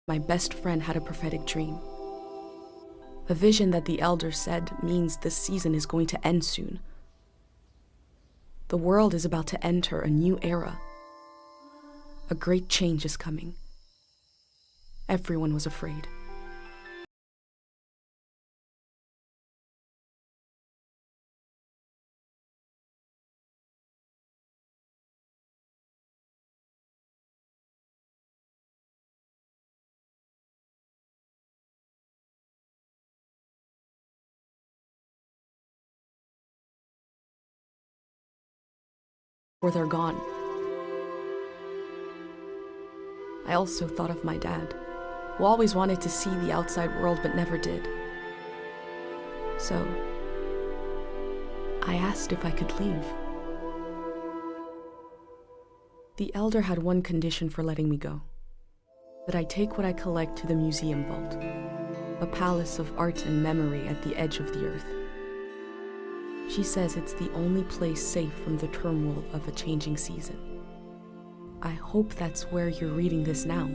My best friend had a prophetic dream. A vision that the elder said means this season is going to end soon. The world is about to enter a new era. A great change is coming. Everyone was afraid. Or they're gone. I also thought of my dad, who always wanted to see the outside world but never did. So, I asked if I could leave. The elder had one condition for letting me go: that I take what I collect to the museum vault, a palace of art and memory at the edge of the earth. She says it's the only place safe from the turmoil of a changing season. I hope that's where you're reading this now.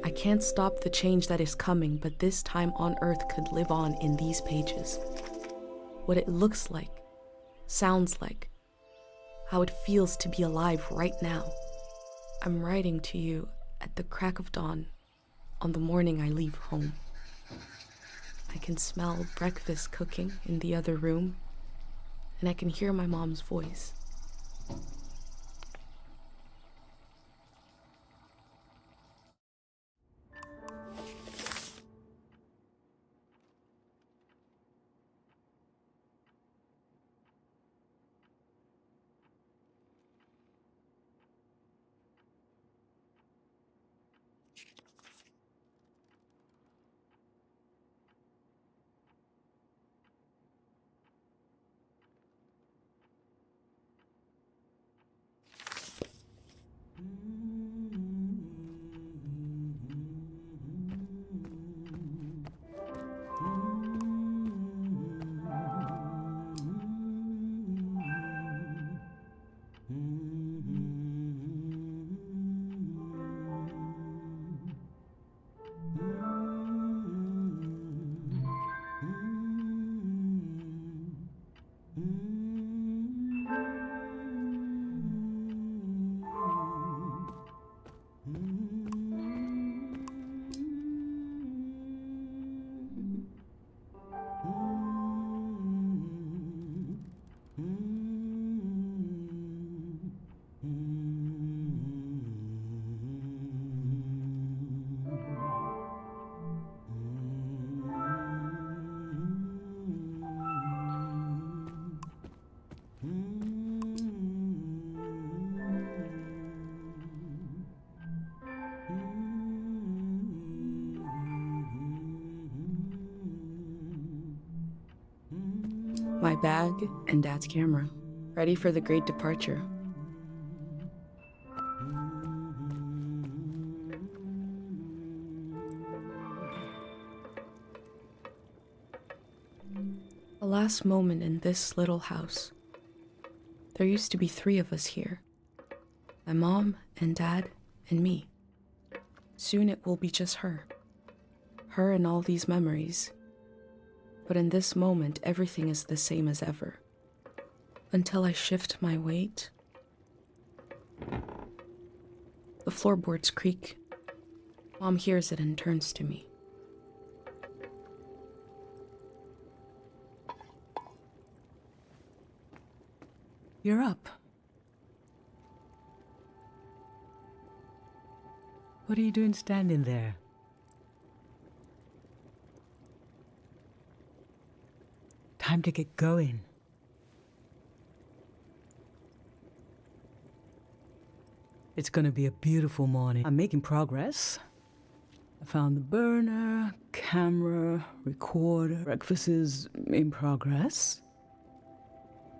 I can't stop the change that is coming, but this time on Earth could live on in these pages. What it looks like, sounds like, how it feels to be alive right now. I'm writing to you at the crack of dawn on the morning I leave home. I can smell breakfast cooking in the other room, and I can hear my mom's voice. My bag and Dad's camera, ready for the great departure. The last moment in this little house. There used to be 3 of us here. My mom and Dad and me. Soon it will be just her. Her and all these memories. But in this moment, everything is the same as ever. Until I shift my weight. The floorboards creak. Mom hears it and turns to me. You're up. What are you doing standing there? Time to get going. It's gonna be a beautiful morning. I'm making progress. I found the burner, camera, recorder. Breakfast is in progress.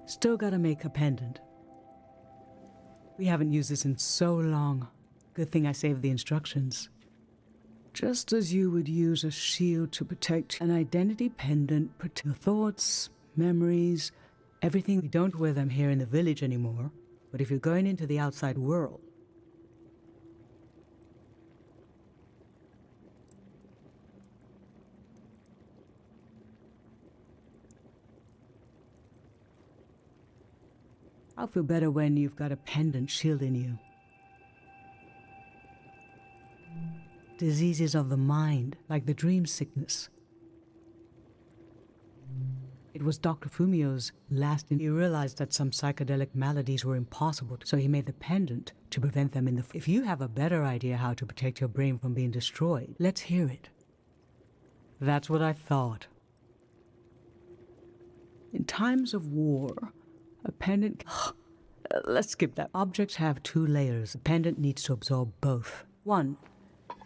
Still gotta make a pendant. We haven't used this in so long. Good thing I saved the instructions. Just as you would use a shield to protect an identity pendant, protect your thoughts, memories, everything. We don't wear them here in the village anymore, but if you're going into the outside world, I'll feel better when you've got a pendant shielding you. Diseases of the mind, like the dream sickness. It was Dr. Fumio's last. He realized that some psychedelic maladies were impossible, so he made the pendant to prevent them in the. If you have a better idea how to protect your brain from being destroyed, let's hear it. That's what I thought. In times of war, a pendant. Let's skip that. Objects have two layers. A pendant needs to absorb both. 1.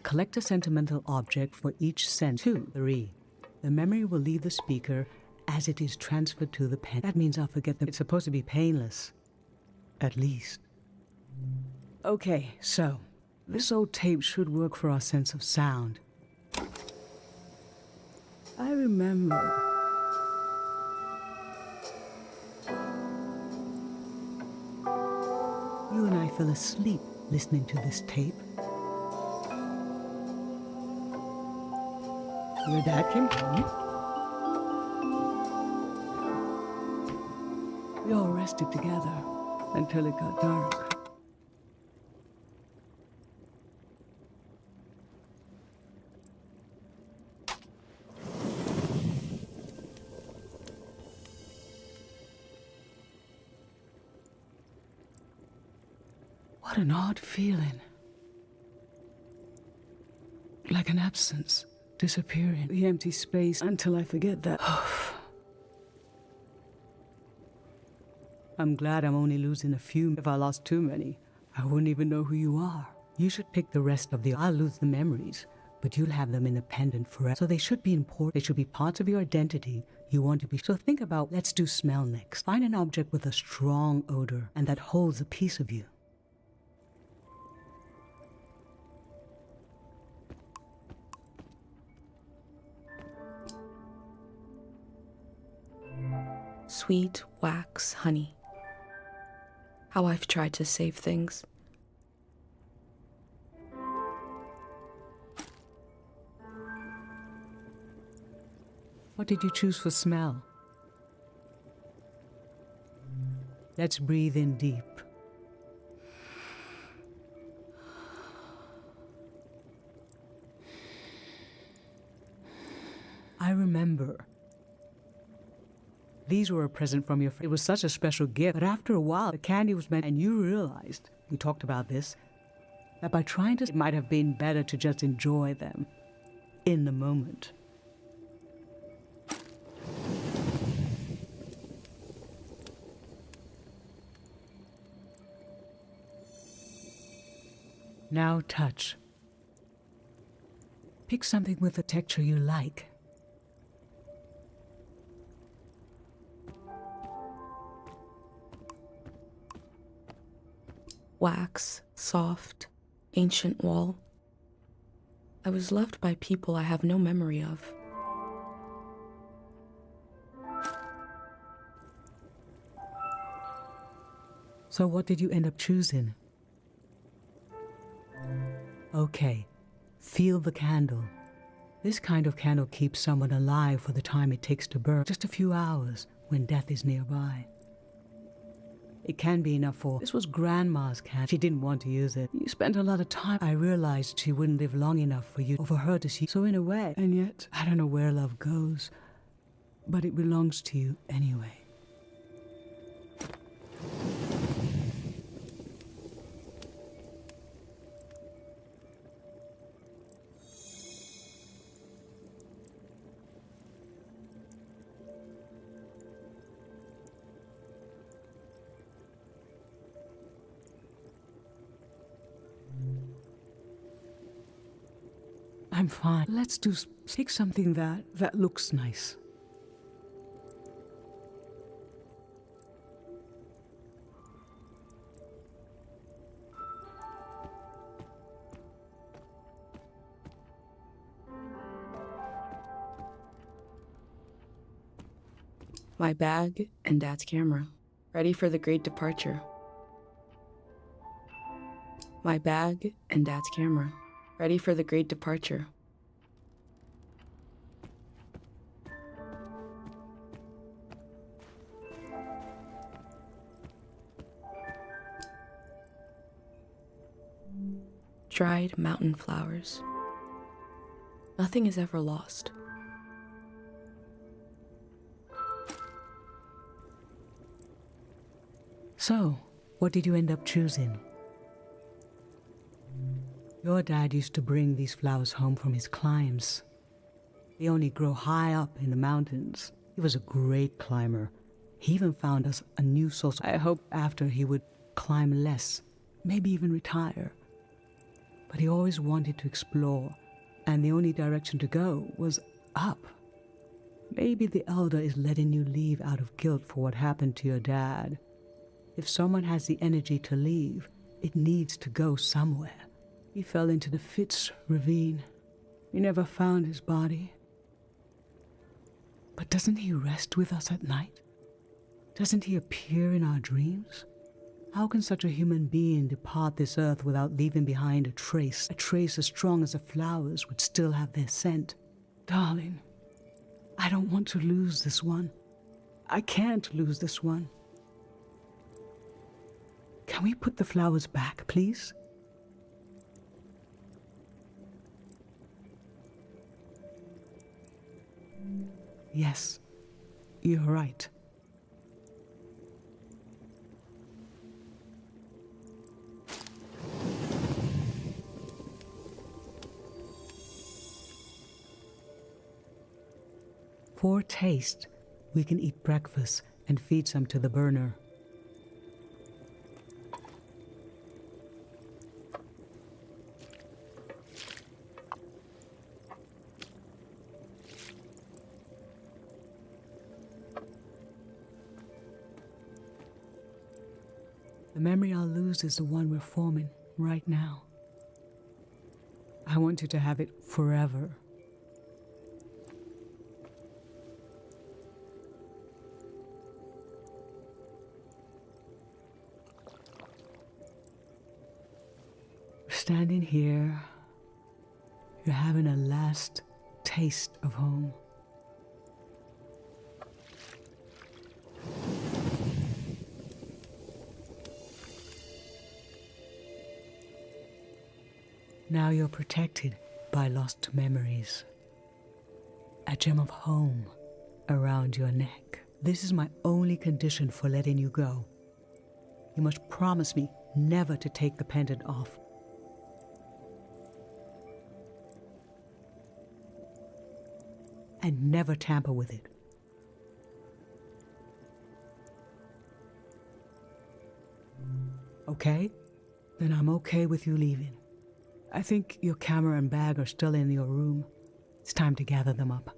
Collect a sentimental object for each sense. 2. 3. The memory will leave the speaker as it is transferred to the pen. That means I'll forget them. It's supposed to be painless. At least. Okay, so this old tape should work for our sense of sound. I remember. You and I fell asleep listening to this tape. Your dad came home. We all rested together until it got dark. What an odd feeling. Like an absence, disappearing. The empty space until I forget that. I'm glad I'm only losing a few. If I lost too many, I wouldn't even know who you are. You should pick the rest of the. I'll lose the memories, but you'll have them in a pendant forever. So they should be important. They should be parts of your identity. You want to be. So think about, let's do smell next. Find an object with a strong odor and that holds a piece of you. Sweet wax honey. How I've tried to save things. What did you choose for smell? Let's breathe in deep. I remember. These were a present from your friend. It was such a special gift. But after a while, the candy was meant, and you realized, we talked about this, that by trying to, it might have been better to just enjoy them in the moment. Now touch. Pick something with a texture you like. Wax, soft, ancient wall. I was loved by people I have no memory of. So what did you end up choosing? Okay, feel the candle. This kind of candle keeps someone alive for the time it takes to burn, just a few hours when death is nearby. It can be enough for. This was Grandma's candle. She didn't want to use it. You spent a lot of time. I realized she wouldn't live long enough for you or for her to see. So in a way, and yet, I don't know where love goes, but it belongs to you anyway. I'm fine. Let's pick something that looks nice. My bag and Dad's camera, ready for the great departure. My bag and Dad's camera, ready for the great departure. dried mountain flowers. Nothing is ever lost. So, what did you end up choosing? Your dad used to bring these flowers home from his climbs. They only grow high up in the mountains. He was a great climber. He even found us a new source. I hoped after he would climb less, maybe even retire. But he always wanted to explore, and the only direction to go was up. Maybe the elder is letting you leave out of guilt for what happened to your dad. If someone has the energy to leave, it needs to go somewhere. He fell into the Fitz ravine. We never found his body. But doesn't he rest with us at night? Doesn't he appear in our dreams? How can such a human being depart this earth without leaving behind a trace as strong as the flowers would still have their scent? Darling, I don't want to lose this one. I can't lose this one. Can we put the flowers back, please? Yes, you're right. For taste, we can eat breakfast and feed some to the burner. The memory I'll lose is the one we're forming right now. I want you to have it forever. Standing here, you're having a last taste of home. Now you're protected by lost memories. A gem of home around your neck. This is my only condition for letting you go. You must promise me never to take the pendant off. And never tamper with it. Okay? Then I'm okay with you leaving. I think your camera and bag are still in your room. It's time to gather them up.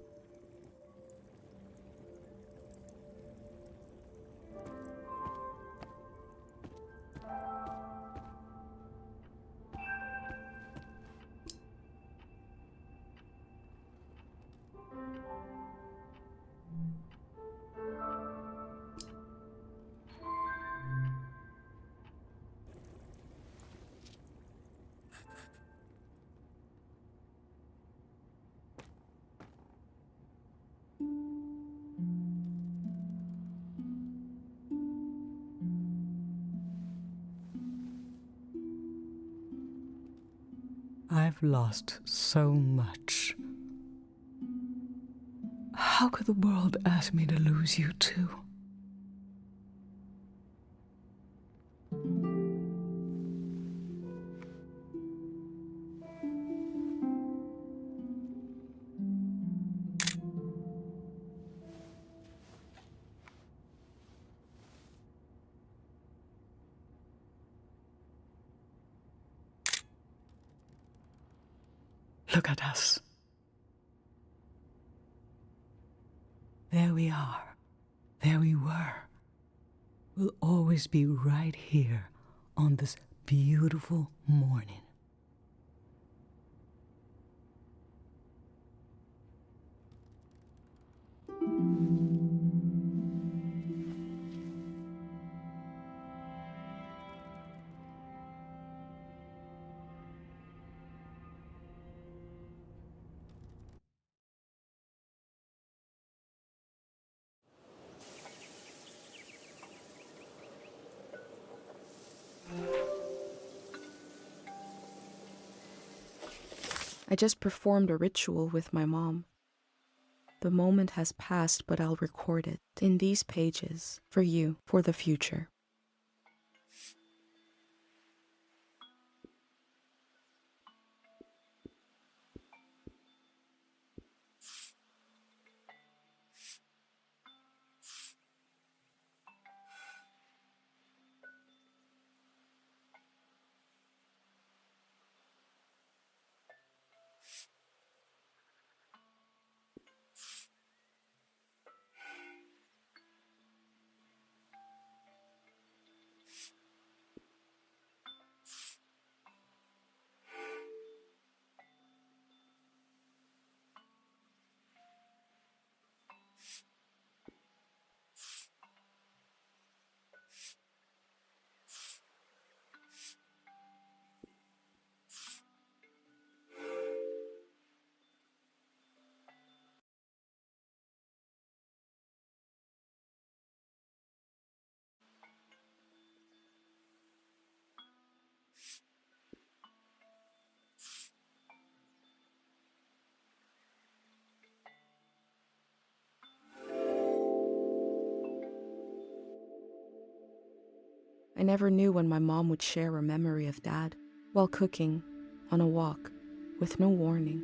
I've lost so much. How could the world ask me to lose you too? Look at us. There we are. There we were. We'll always be right here on this beautiful morning. I just performed a ritual with my mom. The moment has passed, but I'll record it in these pages for you, for the future. I never knew when my mom would share a memory of Dad while cooking, on a walk, with no warning.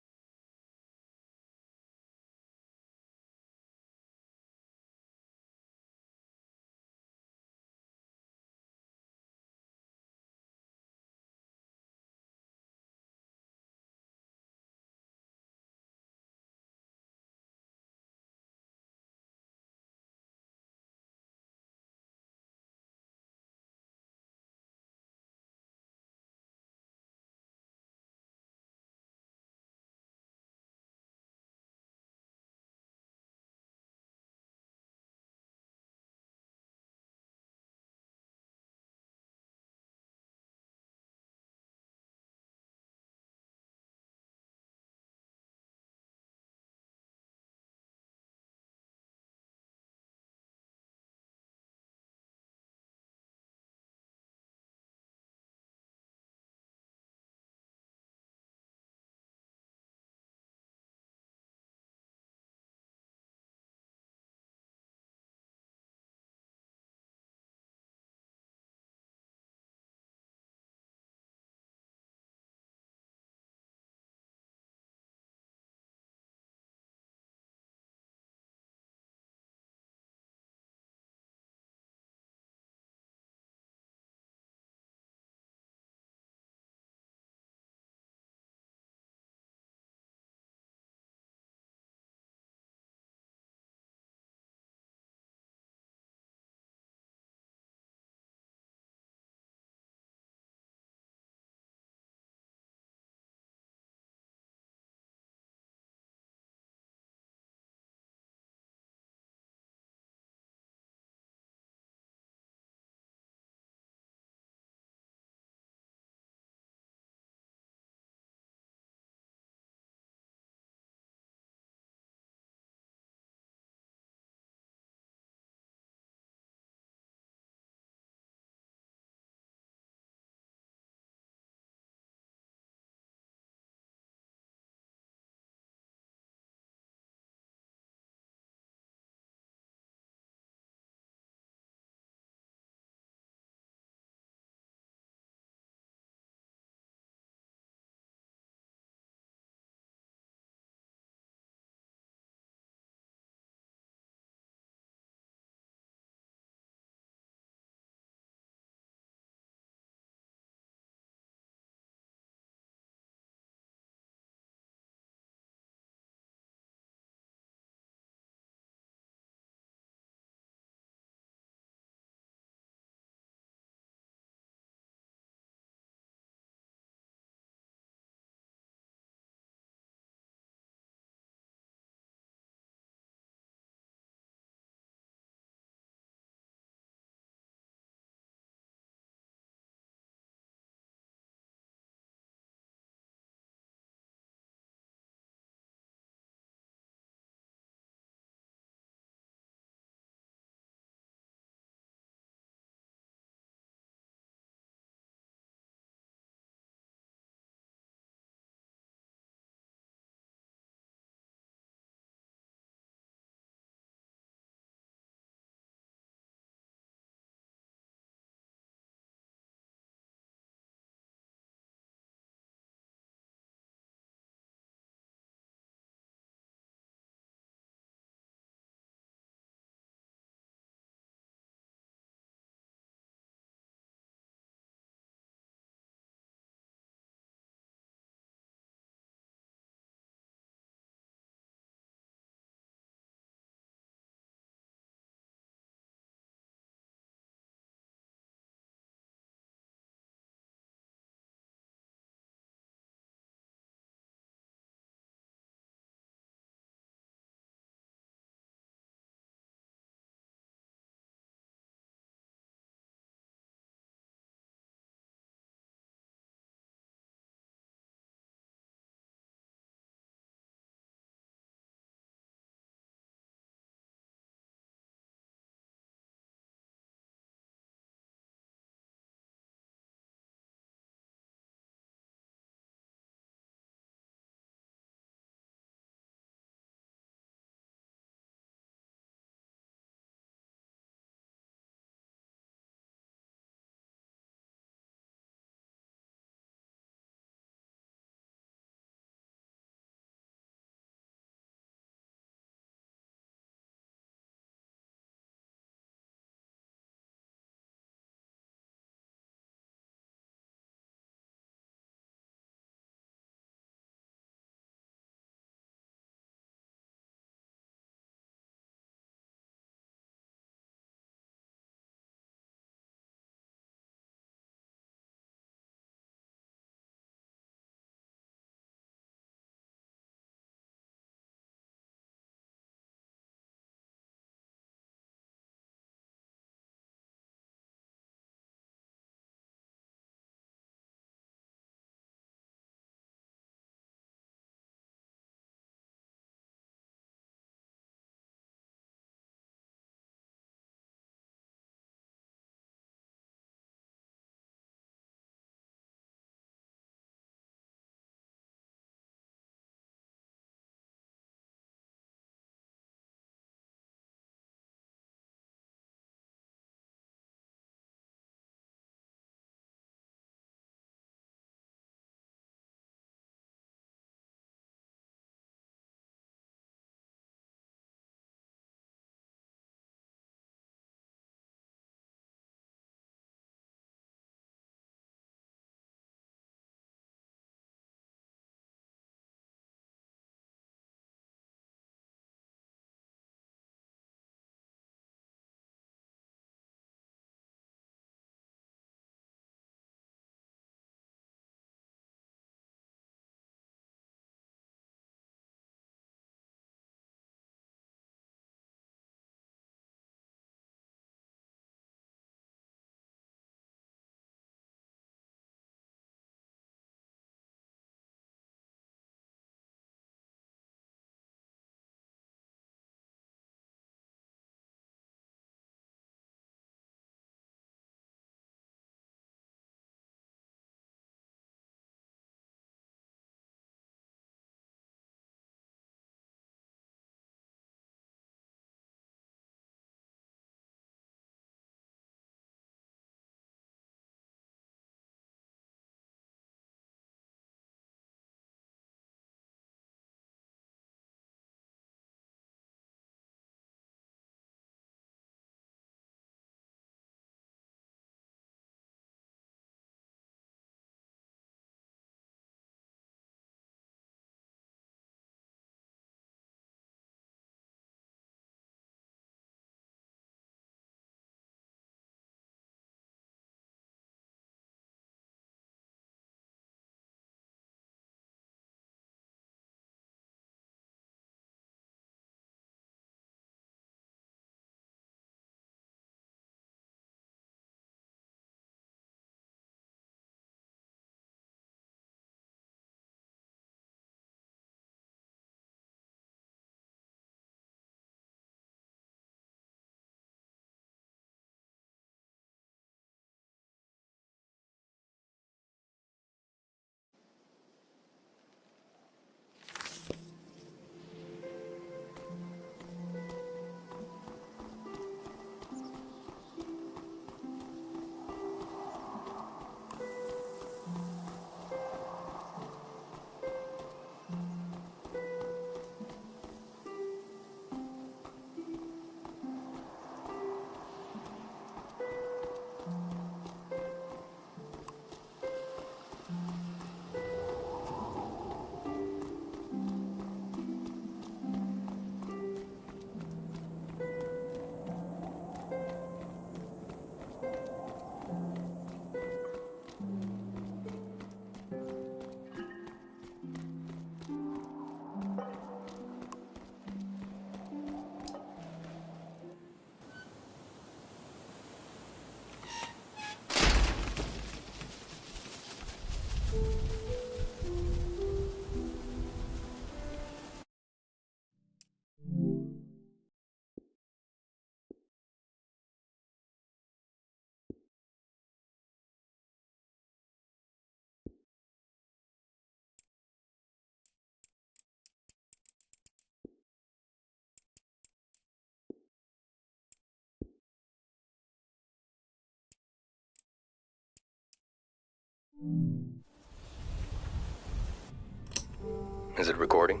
Is it recording?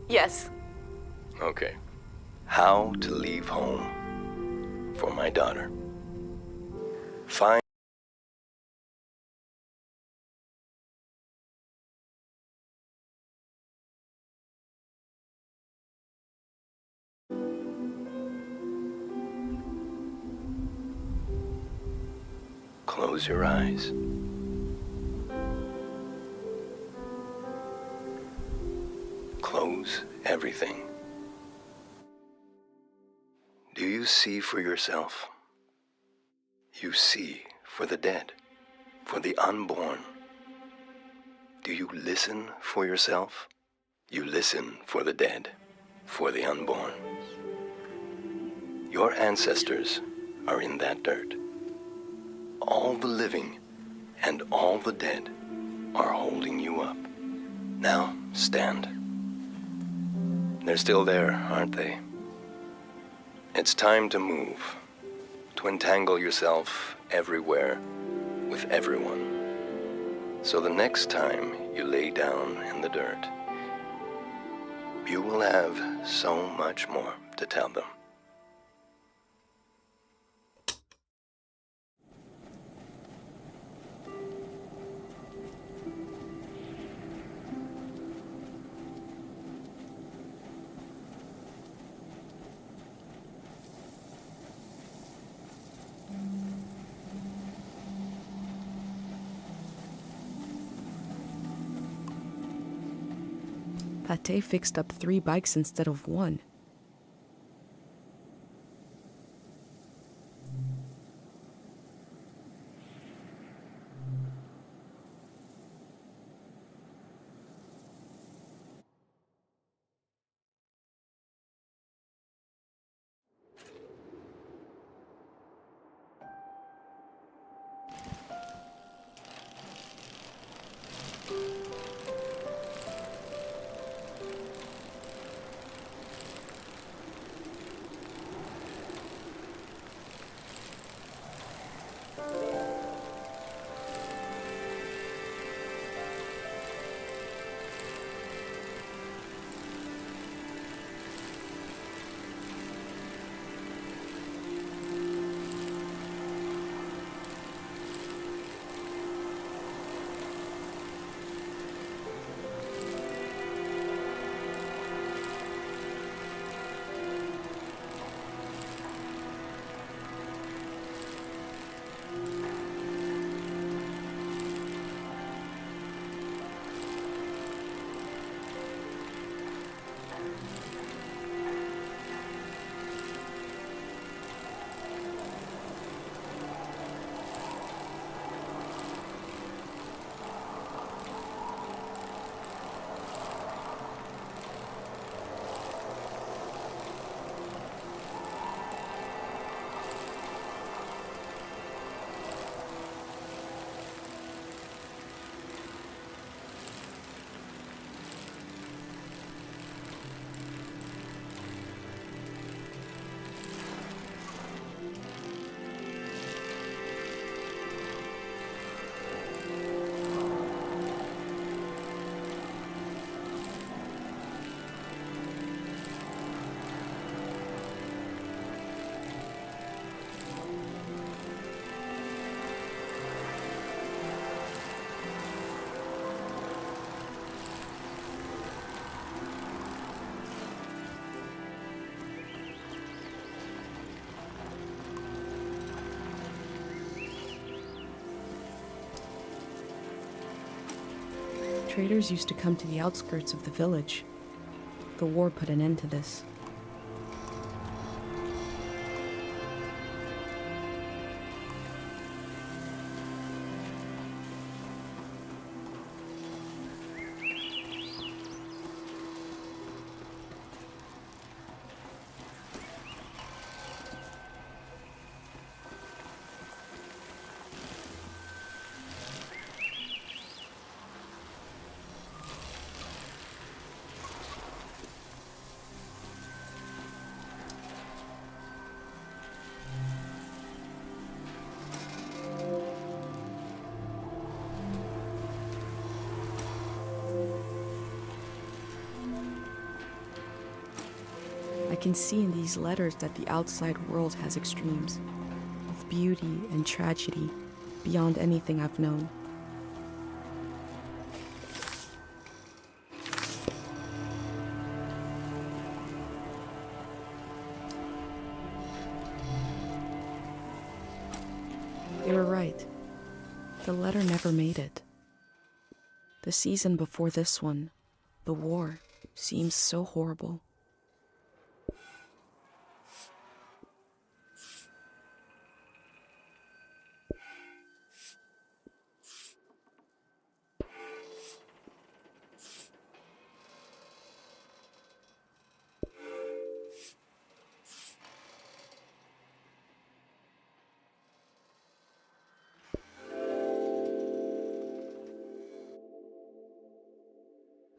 Yes. Okay. How to leave home for my daughter. Find Close your eyes. Close everything. Do you see for yourself? You see for the dead, for the unborn. Do you listen for yourself? You listen for the dead, for the unborn. Your ancestors are in that dirt. All the living and all the dead are holding you up. Now, stand. They're still there, aren't they? It's time to move, to entangle yourself everywhere with everyone. So the next time you lay down in the dirt, you will have so much more to tell them. Pate fixed up 3 bikes instead of 1. Traders used to come to the outskirts of the village. The war put an end to this. can see in these letters that the outside world has extremes, of beauty and tragedy beyond anything I've known. They were right. The letter never made it. The season before this one, the war, seems so horrible.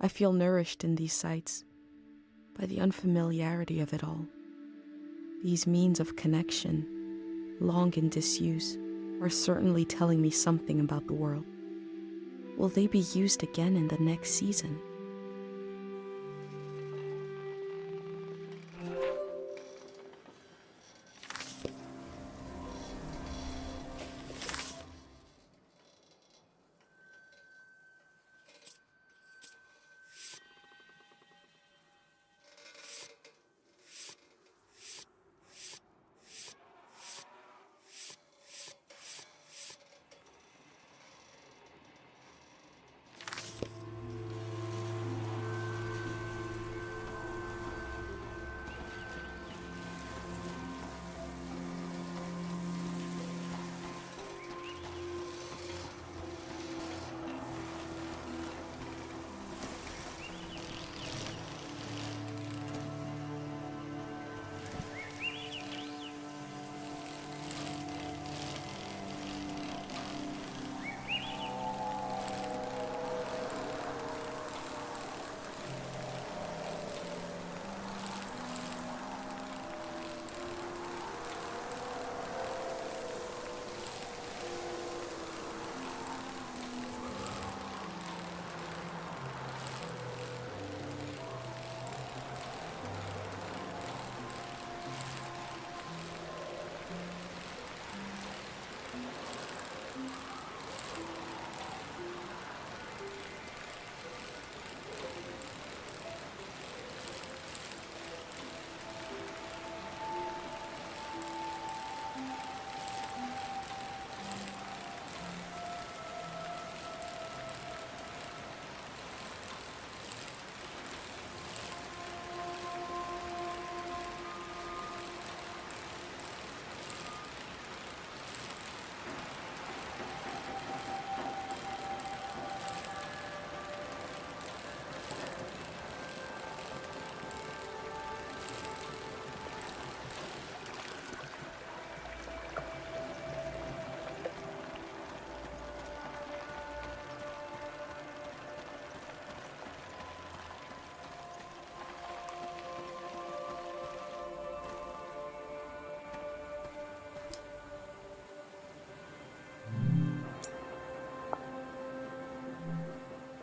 I feel nourished in these sights by the unfamiliarity of it all. These means of connection, long in disuse, are certainly telling me something about the world. Will they be used again in the next season?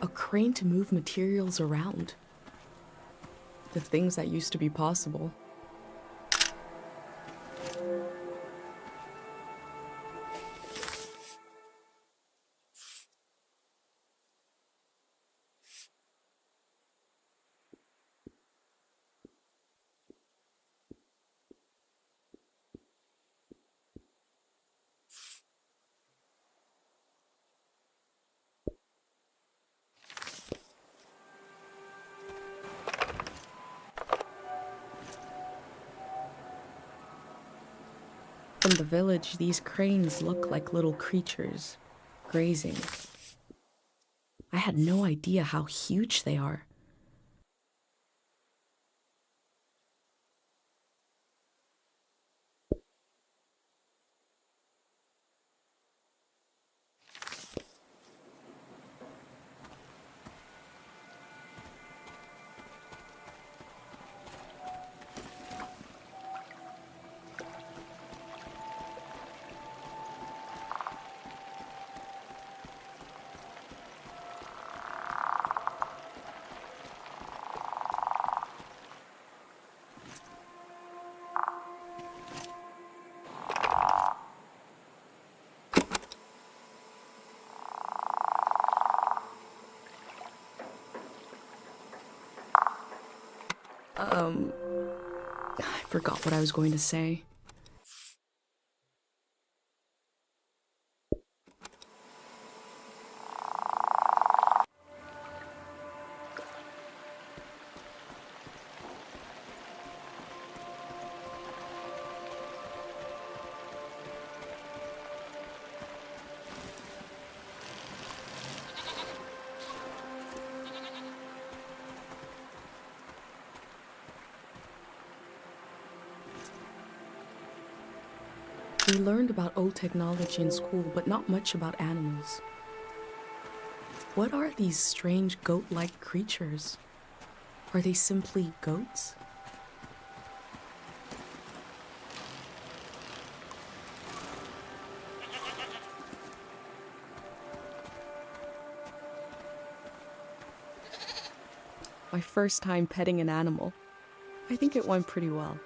A crane to move materials around. The things that used to be possible. From the village, these cranes look like little creatures, grazing. I had no idea how huge they are. I forgot what I was going to say. We learned about old technology in school, but not much about animals. What are these strange goat-like creatures? Are they simply goats? My first time petting an animal. I think it went pretty well.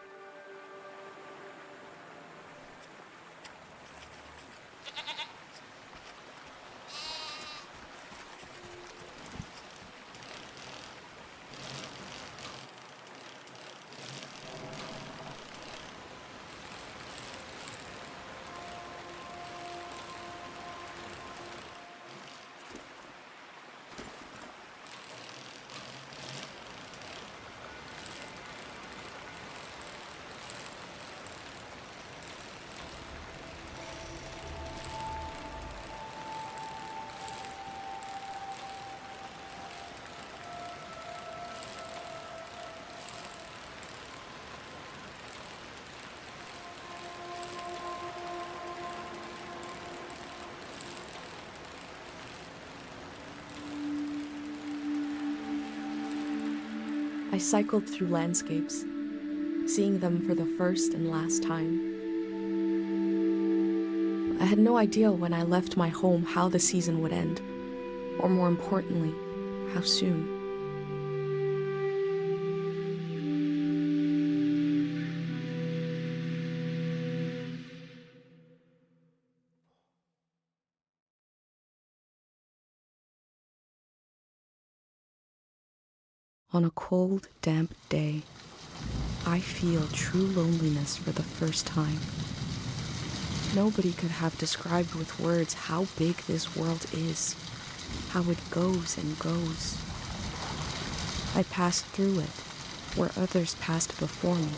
I cycled through landscapes, seeing them for the first and last time. I had no idea when I left my home how the season would end, or more importantly, how soon. On a cold, damp day, I feel true loneliness for the first time. Nobody could have described with words how big this world is, how it goes and goes. I passed through it, where others passed before me.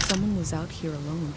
Someone was out here alone.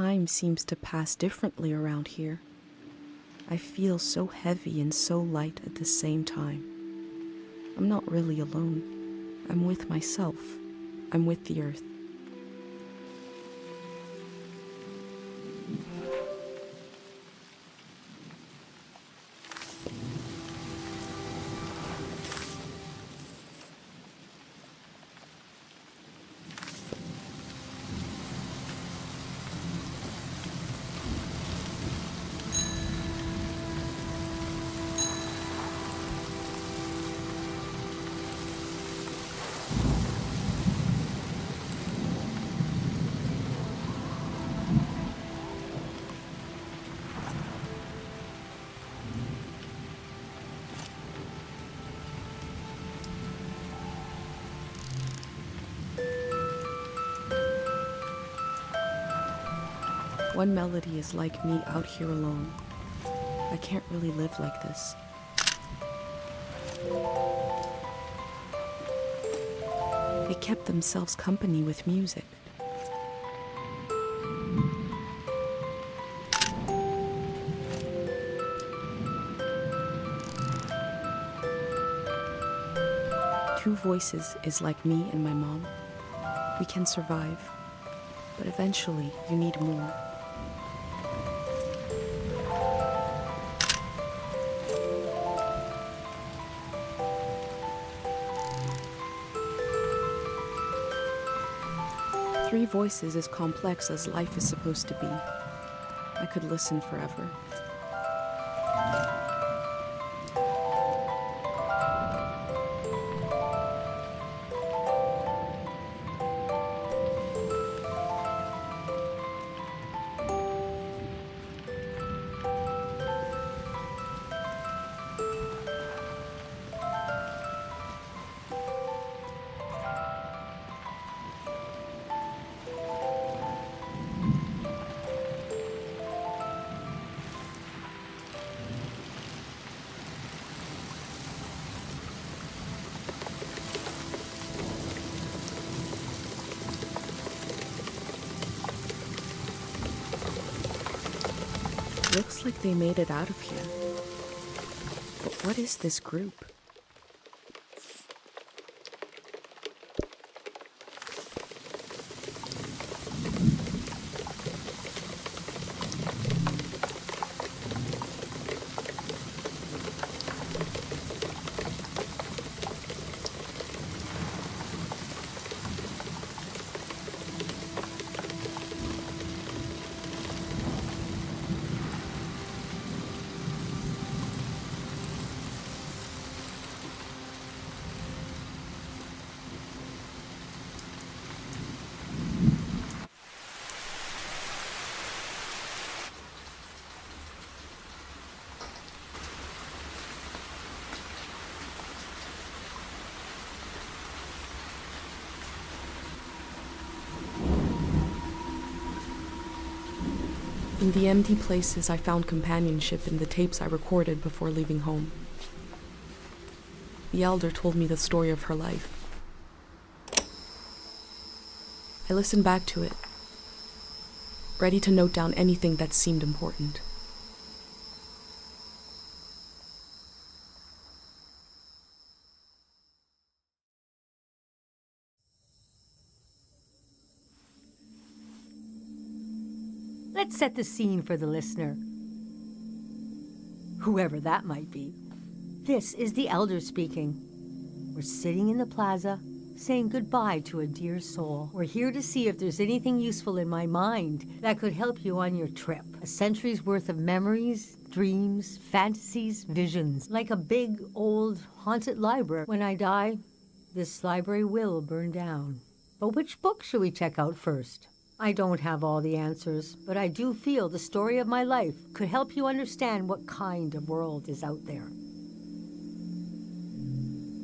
Time seems to pass differently around here. I feel so heavy and so light at the same time. I'm not really alone. I'm with myself. I'm with the earth. One melody is like me out here alone. I can't really live like this. They kept themselves company with music. Two voices is like me and my mom. We can survive, but eventually you need more. Three voices as complex as life is supposed to be. I could listen forever. Looks like they made it out of here. But what is this group? In the empty places, I found companionship in the tapes I recorded before leaving home. The elder told me the story of her life. I listened back to it, ready to note down anything that seemed important. Let's set the scene for the listener, whoever that might be. This is the elder speaking. We're sitting in the plaza, saying goodbye to a dear soul. We're here to see if there's anything useful in my mind that could help you on your trip. A century's worth of memories, dreams, fantasies, visions. Like a big, old, haunted library. When I die, this library will burn down. But which book should we check out first? I don't have all the answers, but I do feel the story of my life could help you understand what kind of world is out there.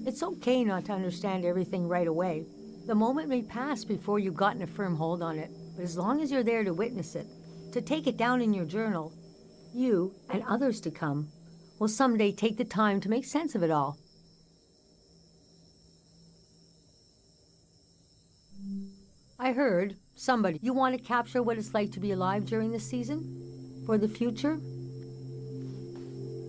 It's okay not to understand everything right away. The moment may pass before you've gotten a firm hold on it, but as long as you're there to witness it, to take it down in your journal, you, and others to come, will someday take the time to make sense of it all. I I heard somebody, you want to capture what it's like to be alive during this season? For the future?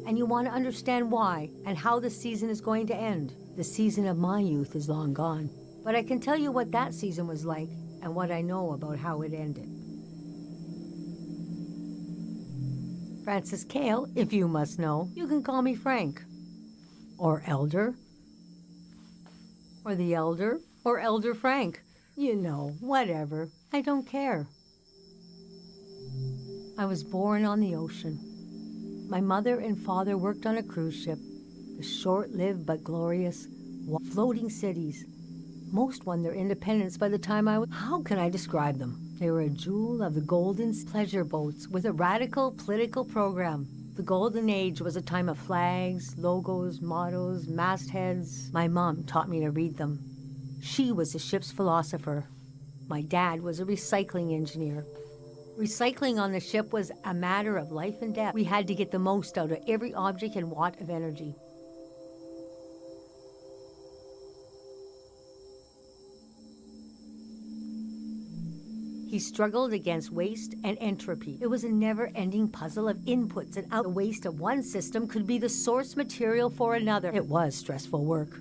And you want to understand why and how the season is going to end. The season of my youth is long gone. But I can tell you what that season was like and what I know about how it ended. Francis Cale, if you must know, you can call me Frank. Or Elder. Or the Elder. Or Elder Frank. You know, whatever. I don't care. I was born on the ocean. My mother and father worked on a cruise ship. The short-lived but glorious floating cities. Most won their independence by the time I was... How can I describe them? They were a jewel of the golden pleasure boats with a radical political program. The golden age was a time of flags, logos, mottos, mastheads. My mom taught me to read them. She was the ship's philosopher. My dad was a recycling engineer. Recycling on the ship was a matter of life and death. We had to get the most out of every object and watt of energy. He struggled against waste and entropy. It was a never-ending puzzle of inputs and out. The waste of one system could be the source material for another. It was stressful work.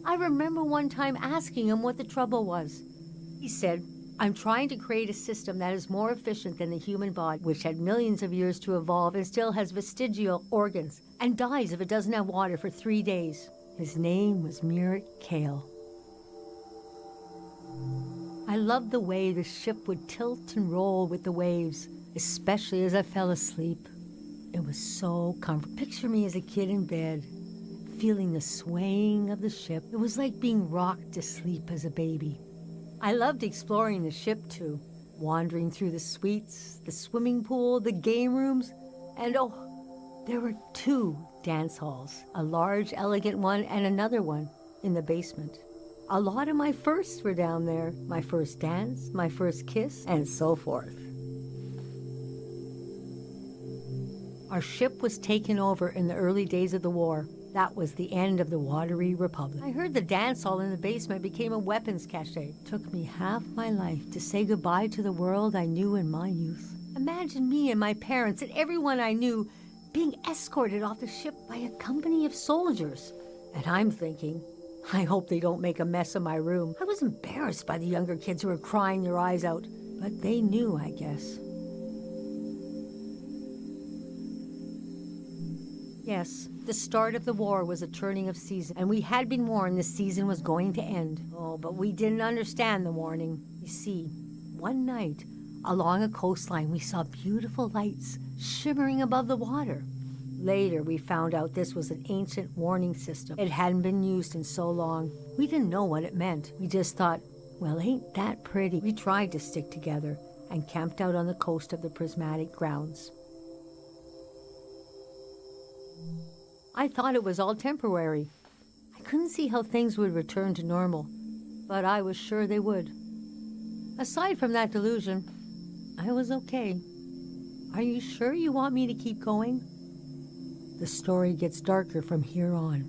I remember one time asking him what the trouble was. He said, I'm trying to create a system that is more efficient than the human body, which had millions of years to evolve and still has vestigial organs, and dies if it doesn't have water for 3 days. His name was Merritt Cale. I loved the way the ship would tilt and roll with the waves, especially as I fell asleep. It was so comforting. Picture me as a kid in bed, feeling the swaying of the ship. It was like being rocked to sleep as a baby. I loved exploring the ship too, wandering through the suites, the swimming pool, the game rooms, and oh, there were 2 dance halls, a large, elegant one and another one in the basement. A lot of my firsts were down there, my first dance, my first kiss, and so forth. Our ship was taken over in the early days of the war. That was the end of the watery republic. I heard the dance hall in the basement became a weapons cache. It took me half my life to say goodbye to the world I knew in my youth. Imagine me and my parents and everyone I knew being escorted off the ship by a company of soldiers. And I'm thinking, I hope they don't make a mess of my room. I was embarrassed by the younger kids who were crying their eyes out, but they knew, I guess. Yes, the start of the war was a turning of season, and we had been warned the season was going to end. Oh, but we didn't understand the warning. You see, one night, along a coastline, we saw beautiful lights shimmering above the water. Later, we found out this was an ancient warning system. It hadn't been used in so long. We didn't know what it meant. We just thought, well, ain't that pretty? We tried to stick together and camped out on the coast of the prismatic grounds. I thought it was all temporary. I couldn't see how things would return to normal, but I was sure they would. Aside from that delusion, I was okay. Are you sure you want me to keep going? The story gets darker from here on.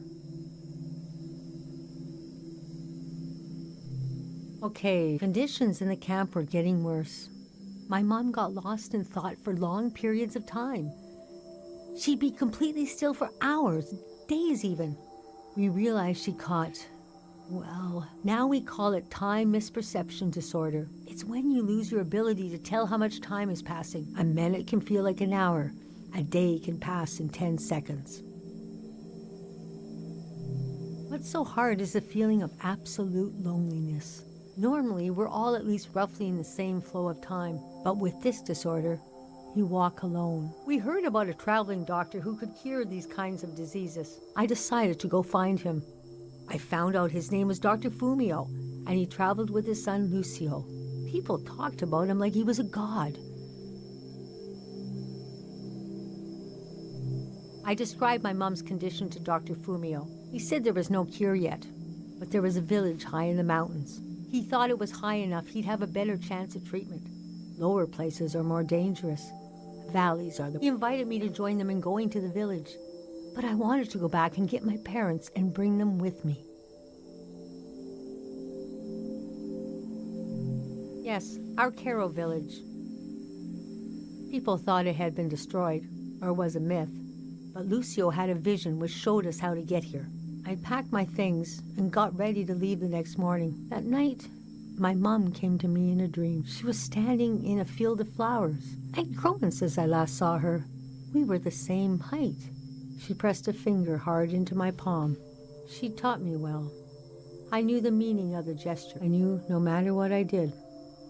Okay, conditions in the camp were getting worse. My mom got lost in thought for long periods of time. She'd be completely still for hours, days even. We realized she caught, well, now we call it time misperception disorder. It's when you lose your ability to tell how much time is passing. A minute can feel like an hour. A day can pass in 10 seconds. What's so hard is the feeling of absolute loneliness. Normally, we're all at least roughly in the same flow of time, but with this disorder, you walk alone. We heard about a traveling doctor who could cure these kinds of diseases. I decided to go find him. I found out his name was Dr. Fumio, and he traveled with his son Lucio. People talked about him like he was a god. I described my mom's condition to Dr. Fumio. He said there was no cure yet, but there was a village high in the mountains. He thought it was high enough he'd have a better chance at treatment. Lower places are more dangerous. Valleys are the... He invited me to join them in going to the village, but I wanted to go back and get my parents and bring them with me. Yes, our Caro village. People thought it had been destroyed, or was a myth, but Lucio had a vision which showed us how to get here. I packed my things and got ready to leave the next morning. That night, my mom came to me in a dream. She was standing in a field of flowers. I'd grown since I last saw her. We were the same height. She pressed a finger hard into my palm. She taught me well. I knew the meaning of the gesture. I knew no matter what I did,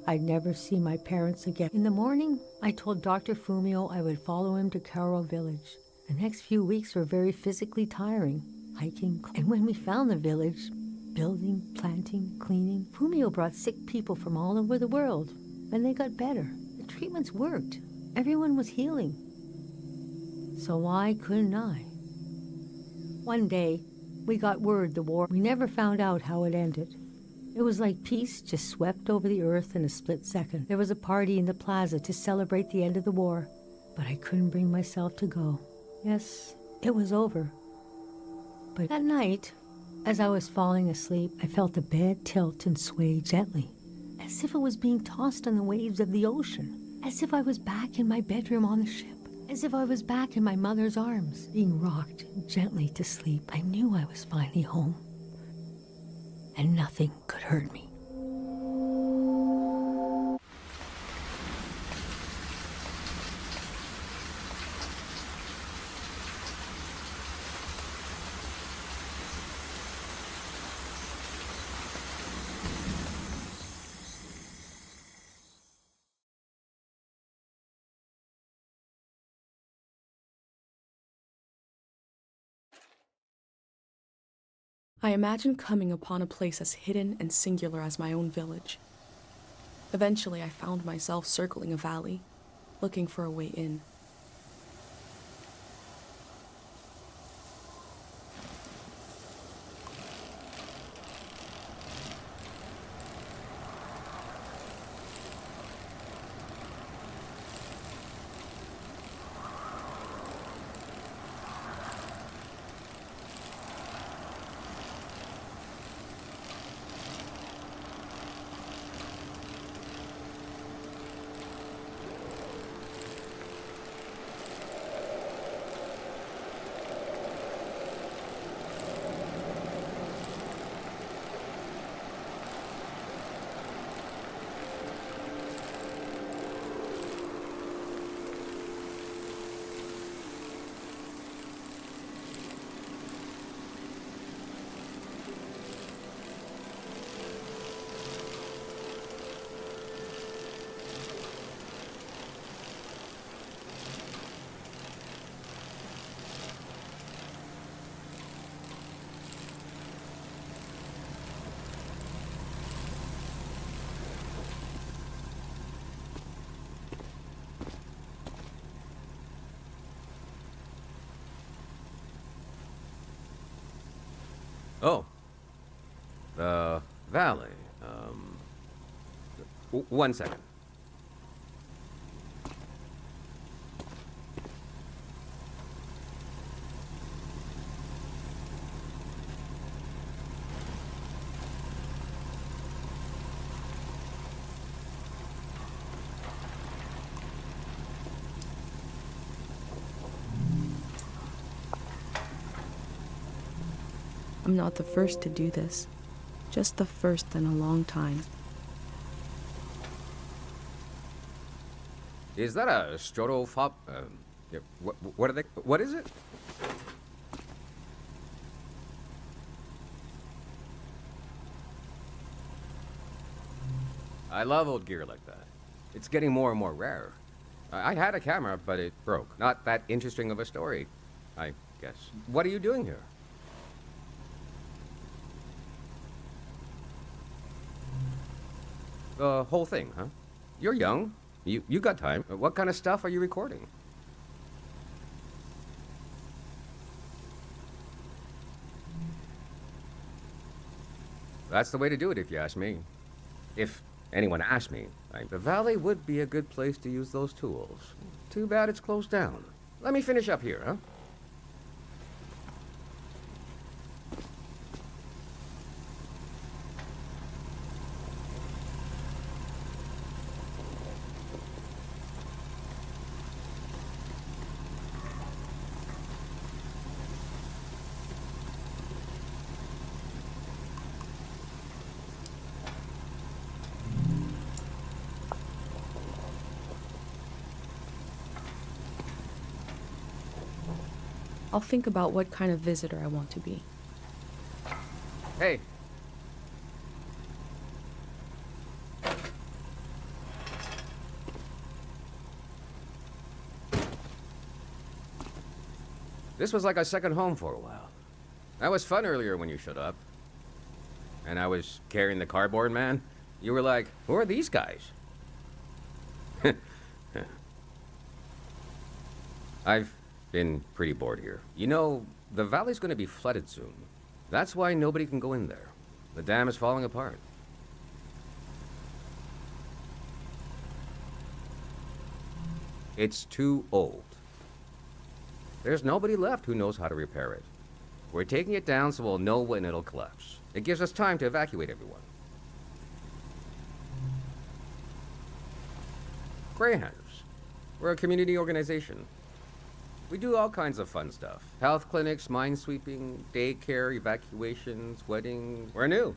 I'd never see my parents again. In the morning, I told Dr. Fumio I would follow him to Caro village. The next few weeks were very physically tiring, hiking. And when we found the village, building, planting, cleaning, Fumio brought sick people from all over the world. And they got better. The treatments worked. Everyone was healing. So why couldn't I? One day, we got word the war. We never found out how it ended. It was like peace just swept over the earth in a split second. There was a party in the plaza to celebrate the end of the war, but I couldn't bring myself to go. Yes, it was over. But that night, as I was falling asleep, I felt the bed tilt and sway gently, as if it was being tossed on the waves of the ocean, as if I was back in my bedroom on the ship, as if I was back in my mother's arms, being rocked gently to sleep. I knew I was finally home, and nothing could hurt me. I imagined coming upon a place as hidden and singular as my own village. Eventually, I found myself circling a valley, looking for a way in. Oh, the valley. 1 second. I'm not the first to do this, just the first in a long time. Is that a strotofop? Yeah, what are they? What is it? I love old gear like that. It's getting more and more rare. I had a camera, but it broke. Not that interesting of a story, I guess. What are you doing here? The whole thing, huh? You're young. You got time. What kind of stuff are you recording? That's the way to do it, if you ask me. If anyone asked me, the valley would be a good place to use those tools. Too bad it's closed down. Let me finish up here, huh? I'll think about what kind of visitor I want to be. Hey. This was like a second home for a while. That was fun earlier when you showed up. And I was carrying the cardboard man. You were like, who are these guys? I've been pretty bored here. You know, the valley's going to be flooded soon. That's why nobody can go in there. The dam is falling apart. It's too old. There's nobody left who knows how to repair it. We're taking it down so we'll know when it'll collapse. It gives us time to evacuate everyone. Greyhounds. We're a community organization. We do all kinds of fun stuff. Health clinics, minesweeping, daycare, evacuations, weddings. We're new.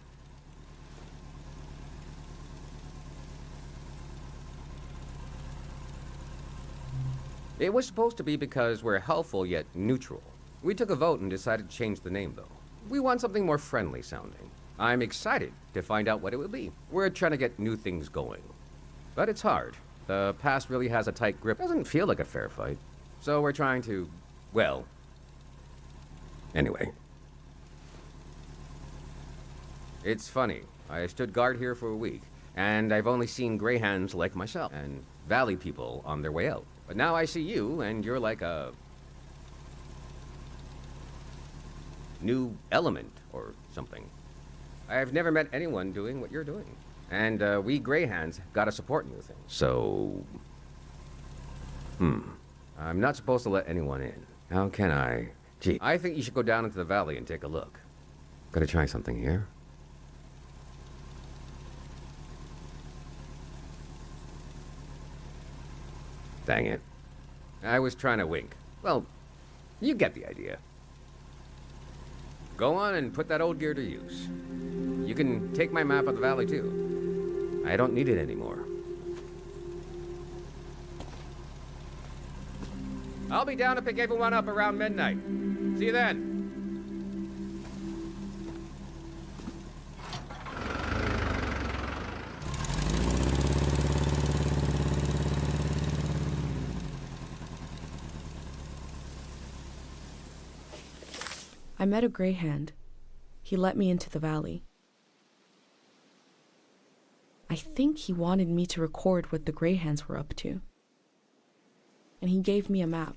It was supposed to be because we're helpful yet neutral. We took a vote and decided to change the name, though. We want something more friendly sounding. I'm excited to find out what it will be. We're trying to get new things going. But it's hard. The past really has a tight grip. Doesn't feel like a fair fight. So we're trying to, well, anyway. It's funny. I stood guard here for a week, and I've only seen greyhounds like myself, and valley people on their way out. But now I see you, and you're like a new element or something. I've never met anyone doing what you're doing. And we greyhounds gotta support new things. So, I'm not supposed to let anyone in. How can I? Gee, I think you should go down into the valley and take a look. Gotta try something here. Dang it. I was trying to wink. Well, you get the idea. Go on and put that old gear to use. You can take my map of the valley, too. I don't need it anymore. I'll be down to pick everyone up around midnight. See you then. I met a greyhound. He let me into the valley. I think he wanted me to record what the greyhounds were up to. And he gave me a map.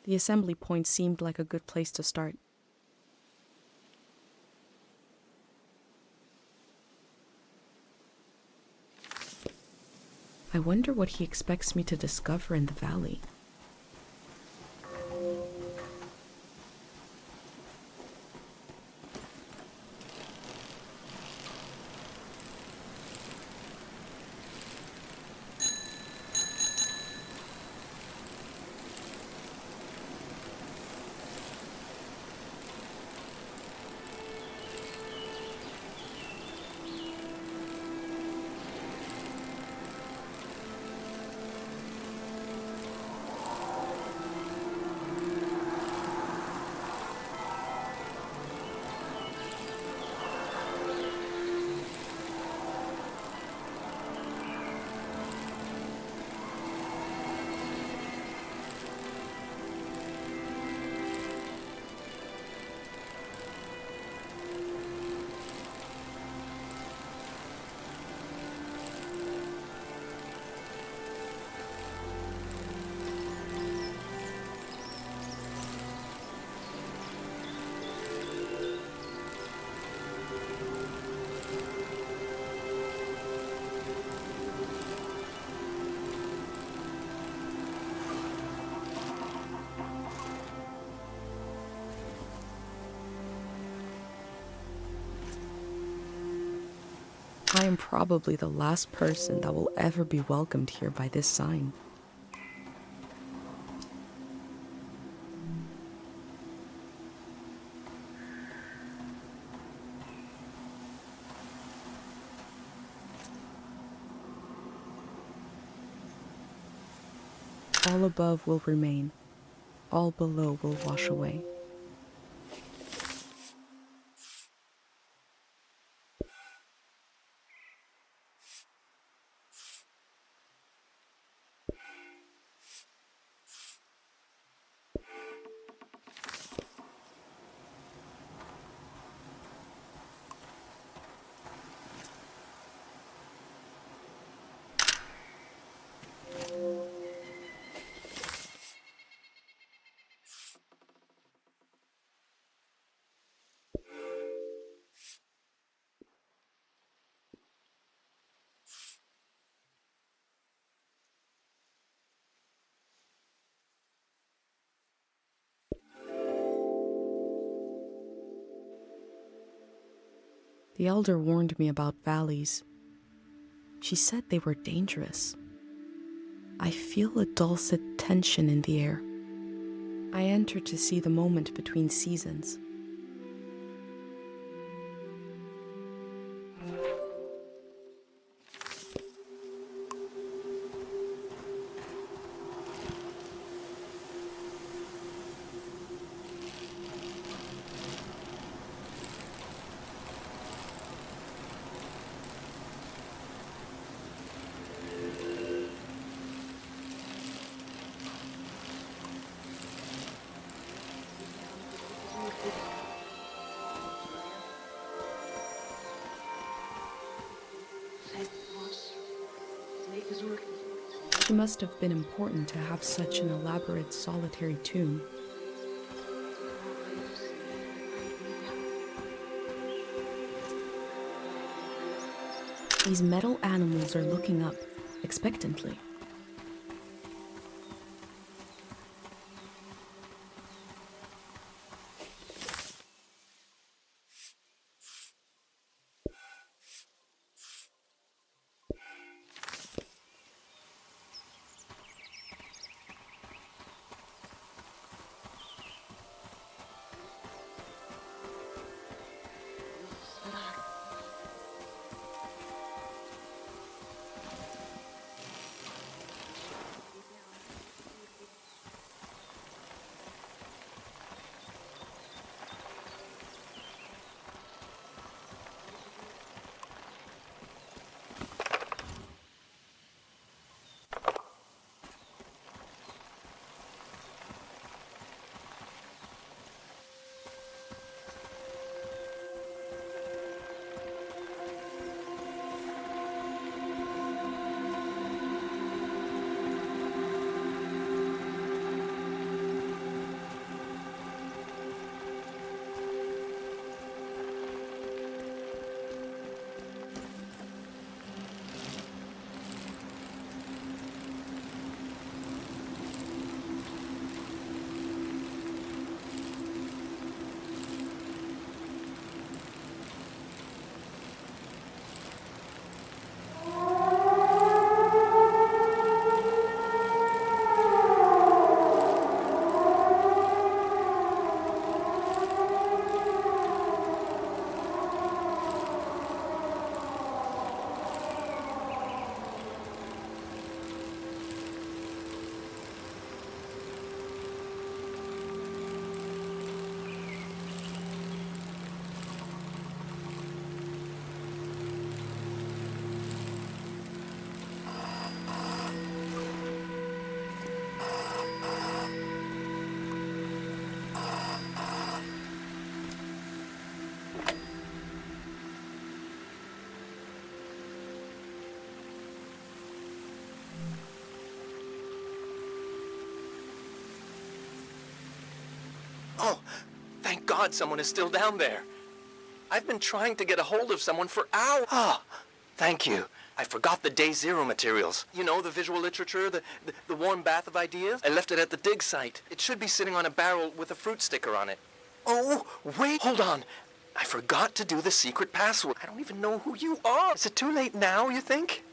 The assembly point seemed like a good place to start. I wonder what he expects me to discover in the valley. I am probably the last person that will ever be welcomed here by this sign. All above will remain. all below will wash away. The elder warned me about valleys. She said they were dangerous. I feel a dulcet tension in the air. I enter to see the moment between seasons. She must have been important to have such an elaborate solitary tomb. These metal animals are looking up, expectantly. Oh, thank God someone is still down there. I've been trying to get a hold of someone for hours. Ah, thank you. I forgot the day zero materials. You know, the visual literature, the warm bath of ideas. I left it at the dig site. It should be sitting on a barrel with a fruit sticker on it. Oh, wait, hold on. I forgot to do the secret password. I don't even know who you are. Is it too late now, you think?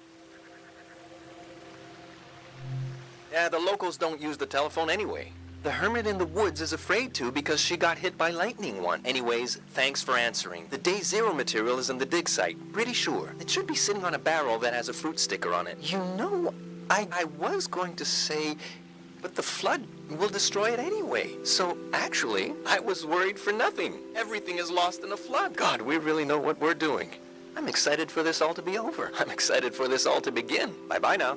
Yeah, the locals don't use the telephone anyway. The hermit in the woods is afraid to because she got hit by lightning once. Anyways, thanks for answering. The day zero material is in the dig site. Pretty sure. It should be sitting on a barrel that has a fruit sticker on it. You know, I was going to say, But the flood will destroy it anyway. So actually, I was worried for nothing. Everything is lost in a flood. God, we really know what we're doing. I'm excited for this all to be over. I'm excited for this all to begin. Bye-bye now.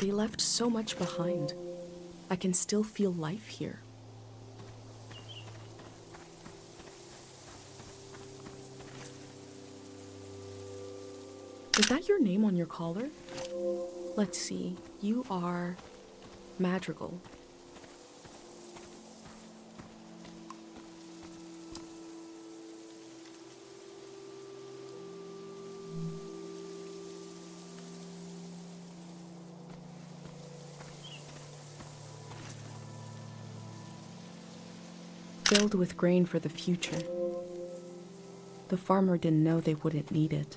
They left so much behind. I can still feel life here. Is that your name on your collar? Let's see. You are Madrigal. Filled with grain for the future. The farmer didn't know they wouldn't need it.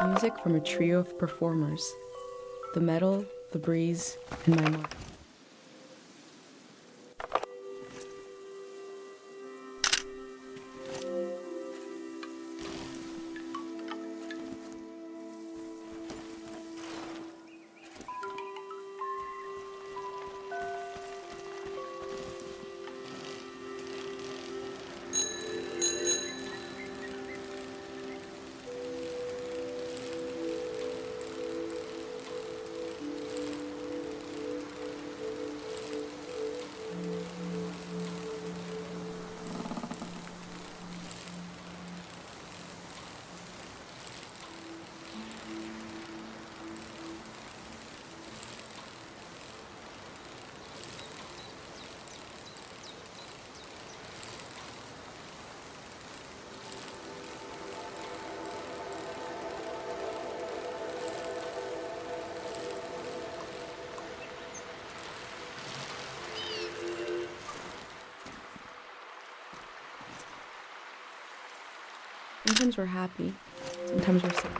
Music from a trio of performers. The metal, the breeze, and my mark. Sometimes we're happy, sometimes we're sad.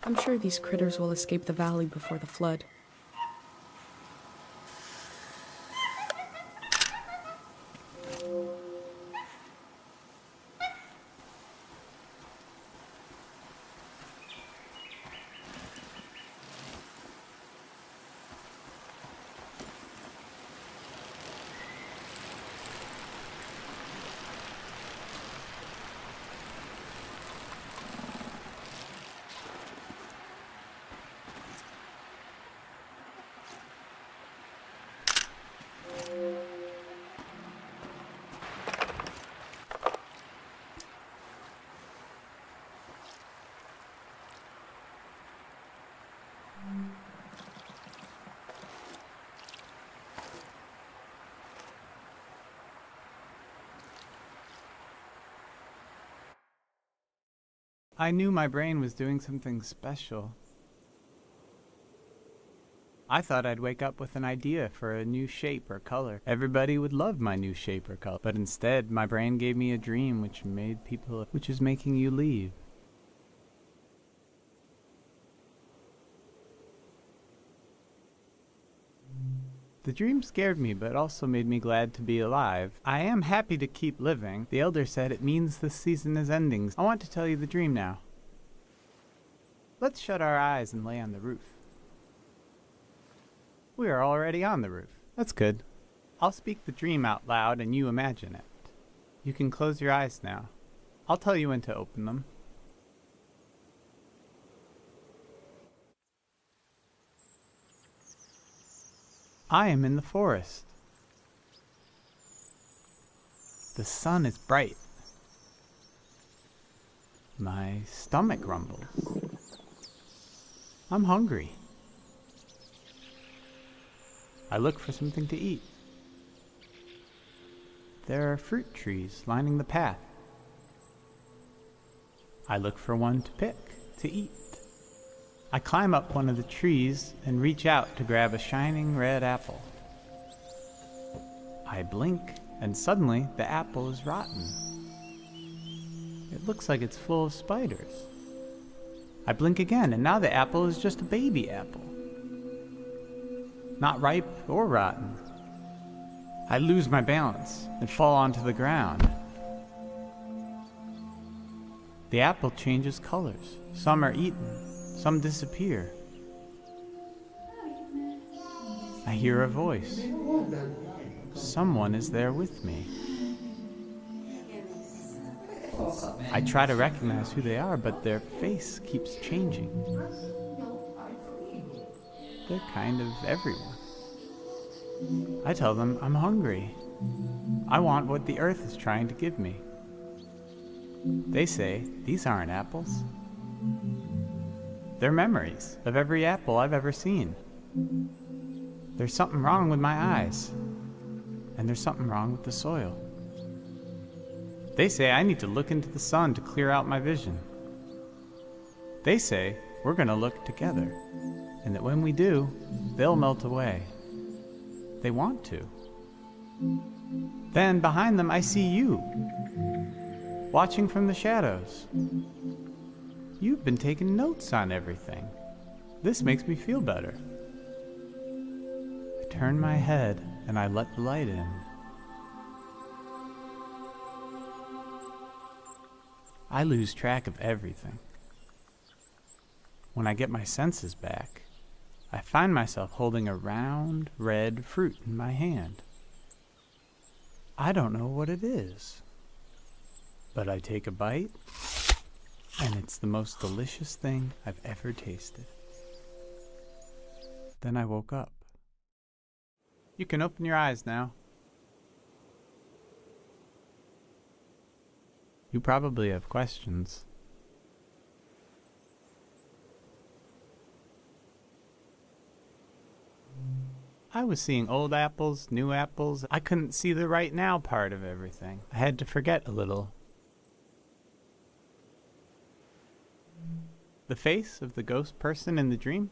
I'm sure these critters will escape the valley before the flood. I knew my brain was doing something special. I thought I'd wake up with an idea for a new shape or color. Everybody would love my new shape or color. But instead, my brain gave me a dream which is making you leave. The dream scared me, but also made me glad to be alive. I am happy to keep living. The elder said it means the season is ending. I want to tell you the dream now. Let's shut our eyes and lay on the roof. We are already on the roof. That's good. I'll speak the dream out loud and you imagine it. You can close your eyes now. I'll tell you when to open them. I am in the forest. The sun is bright. My stomach rumbles. I'm hungry. I look for something to eat. There are fruit trees lining the path. I look for one to pick, to eat. I climb up one of the trees and reach out to grab a shining red apple. I blink, and suddenly the apple is rotten. It looks like it's full of spiders. I blink again, and now the apple is just a baby apple. Not ripe or rotten. I lose my balance and fall onto the ground. The apple changes colors. Some are eaten. Some disappear. I hear a voice. Someone is there with me. I try to recognize who they are, but their face keeps changing. They're kind of everyone. I tell them I'm hungry. I want what the earth is trying to give me. They say, these aren't apples. They're memories of every apple I've ever seen. There's something wrong with my eyes, and there's something wrong with the soil. They say I need to look into the sun to clear out my vision. They say we're going to look together, and that when we do, they'll melt away. They want to. Then behind them I see you, watching from the shadows. You've been taking notes on everything. This makes me feel better. I turn my head and I let the light in. I lose track of everything. When I get my senses back, I find myself holding a round, red fruit in my hand. I don't know what it is, but I take a bite, and it's the most delicious thing I've ever tasted. Then I woke up. You can open your eyes now. You probably have questions. I was seeing old apples, new apples. I couldn't see the right now part of everything. I had to forget a little. The face of the ghost person in the dream?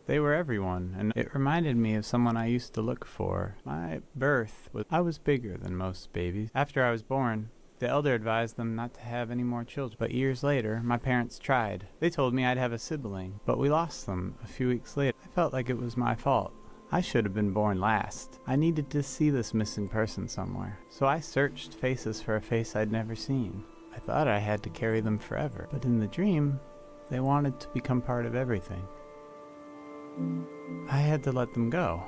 They were everyone, and it reminded me of someone I used to look for. My birth I was bigger than most babies. After I was born, The elder advised them not to have any more children, but years later, my parents tried. They told me I'd have a sibling, but we lost them a few weeks later. I felt like it was my fault. I should have been born last. I needed to see this missing person somewhere. So I searched faces for a face I'd never seen. I thought I had to carry them forever, but in the dream, they wanted to become part of everything. I had to let them go,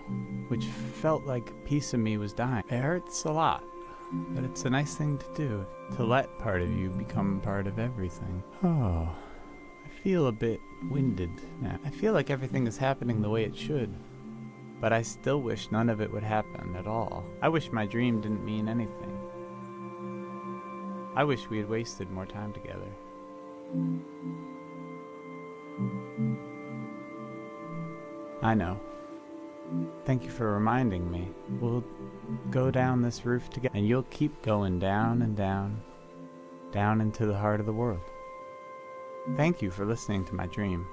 which felt like a piece of me was dying. It hurts a lot, but it's a nice thing to do, to let part of you become part of everything. Oh, I feel a bit winded now. I feel like everything is happening the way it should. But I still wish none of it would happen at all. I wish my dream didn't mean anything. I wish we had wasted more time together. I know. Thank you for reminding me. We'll go down this roof together, and you'll keep going down and down, down into the heart of the world. Thank you for listening to my dream.